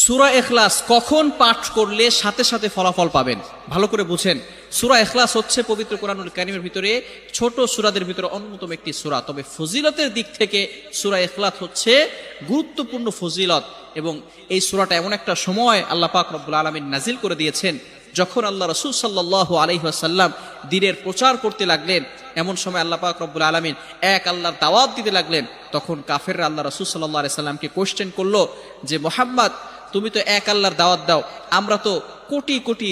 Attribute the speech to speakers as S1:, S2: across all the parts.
S1: সূরা ইখলাস কখন পাঠ করলে সাথে সাথে ফলাফল পাবেন ভালো করে বুঝেন। সূরা ইখলাস হচ্ছে পবিত্র কোরআনুল কারীমের ভিতরে ছোট সূরাদের ভিতরে অন্যতম একটি সূরা। তবে ফজিলতের দিক থেকে সূরা ইখলাস হচ্ছে গুরুত্বপূর্ণ ফজিলত, এবং এই সূরাটা এমন একটা সময় আল্লাহ পাক রব্বুল আলামিন নাজিল করে দিয়েছেন যখন আল্লাহ রাসূল সাল্লাল্লাহু আলাইহি ওয়াসাল্লাম দ্বীনের প্রচার করতে লাগলেন। এমন সময় আল্লাহ পাক রব্বুল আলামিন এক আল্লাহর দাওয়াত দিতে লাগলেন। তখন কাফেররা আল্লাহ রাসূল সাল্লাল্লাহু আলাইহি সাল্লামকে কোশ্চেন করলো যে মুহাম্মদ, তুমি তো এক আল্লাহর দাওয়াত দাও, আমরা তো কোটি কোটি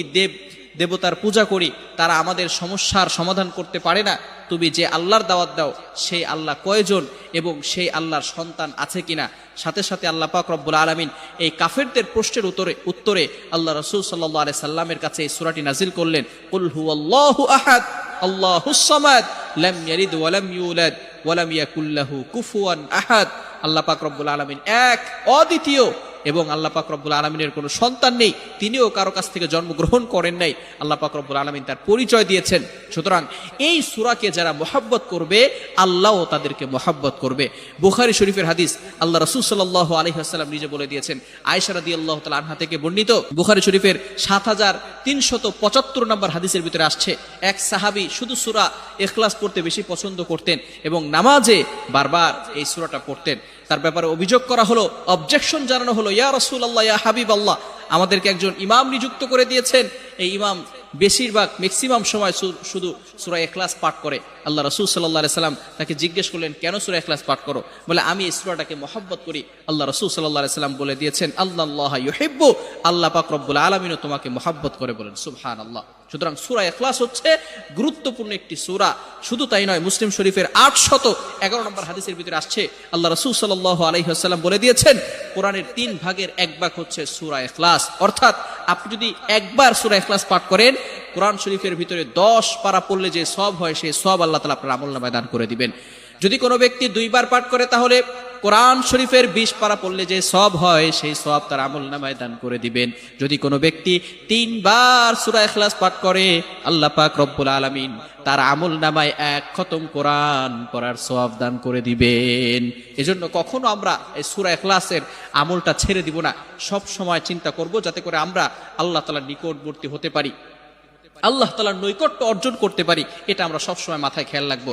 S1: দেবতার পূজা করি, তারা আমাদের সমস্যার সমাধান করতে পারে না। তুমি যে আল্লাহর দাওয়াত দাও সেই আল্লাহ কয়জন এবং সেই আল্লাহর সন্তান আছে কিনা? সাথে সাথে আল্লাহ পাক রব্বুল আলামিন এই কাফেরদের প্রশ্নের উত্তরে আল্লাহ রাসূল সাল্লাল্লাহু আলাইহি সাল্লামের কাছে এই সূরাটি নাজিল করলেন, কুল হুয়াল্লাহু আহাদ আল্লাহুস সামাদ লাম ইয়ালিদ ওয়া লাম ইউলাদ ওয়া লাম ইয়াকুল লাহু কুফুয়ান আহাদ। আল্লাহ পাক রব্বুল আলামিন এক, অদ্বিতীয়, এবং আল্লাহ পাক রব্বুল আলামিনের কোনো সন্তান নেই, তিনিও কারো কাছ থেকে জন্মগ্রহণ করেন নাই। আল্লাহ পাক রব্বুল আলামিন তার পরিচয় দিয়েছেন। সুতরাং এই সূরাকে যারা মুহাব্বত করবে আল্লাহও তাদেরকে মুহাব্বত করবে। বুখারী শরীফের হাদিস, আল্লাহ রাসূল সাল্লাল্লাহু আলাইহি ওয়াসাল্লাম নিজে বলে দিয়েছেন। আয়েশা রাদিয়াল্লাহু তাআলা আনহা থেকে বর্ণিত বুখারী শরীফের 7375 নম্বর হাদিসের ভিতরে আসছে, এক সাহাবী শুধু সূরা ইখলাস পড়তে বেশি পছন্দ করতেন এবং নামাজে বারবার এই সূরাটা পড়তেন। তার ব্যাপারে অভিযোগ করা হলো, অবজেকশন জানানো হলো, ইয়া রাসূলুল্লাহ, ইয়া হাবিবাল্লাহ, আমাদেরকে একজন ইমাম নিযুক্ত করে দিয়েছেন, এই ইমাম ম্যাক্সিমাম সময় শুধু সূরা ইখলাস পাঠ করে। আল্লাহ রাসূল সাল্লাল্লাহু আলাইহি সাল্লাম তাকে জিজ্ঞেস করলেন, কেন সূরা ইখলাস পাঠ করো? বলে, আমি এই সূরাটাকে মহব্বত করি। আল্লাহ রাসূল সাল্লাল্লাহু আলাইহি সাল্লাম বলে দিয়েছেন, আল্লাহ ইউহিব্বু, আল্লাহ পাক রব্বুল আলামিনও তোমাকে মহব্বত করে। বলেন সুবহানাল্লাহ। সুতরাং সূরা ইখলাস হচ্ছে গুরুত্বপূর্ণ একটি সূরা। শুধু তাই নয়, মুসলিম শরীফের 811 নম্বর হাদিসের ভিতরে আসছে, আল্লাহ রাসূল সাল্লাল্লাহু আলাইহি ওয়াসাল্লাম বলে দিয়েছেন, কোরআনের 3 ভাগের 1 ভাগ হচ্ছে সূরা ইখলাস। অর্থাৎ আপনি যদি একবার সূরা ইখলাস পাঠ করেন, কোরআন শরীফের ভিতরে 10 পারা পড়লে যে সওয়াব হয় সেই সওয়াব আল্লাহ তাআলা আপনার আমলনামায় দান করে দিবেন। যদি কোনো ব্যক্তি 2 বার পাঠ করে, তাহলে কোরআন শরীফের 20 পারা পড়লে যে সওয়াব হয় সেই সওয়াব তার আমলনামায় দান করে দিবেন। যদি কোনো ব্যক্তি 3 বার সূরা ইখলাস পাঠ করে, আল্লাহ পাক রব্বুল আলামিন তার আমলনামায় 1 খতম কোরআন পড়ার সওয়াব দান করে দিবেন। এজন্য কখনো আমরা এই সূরা ইখলাসের আমলটা ছেড়ে দিব না। সব সময় চিন্তা করব যাতে করে আমরা আল্লাহ তাআলার নিকটবর্তী হতে পারি, আল্লাহ তাআলার নৈকট্য অর্জন করতে পারি। এটা আমরা সবসময় মাথায় খেয়াল রাখবো।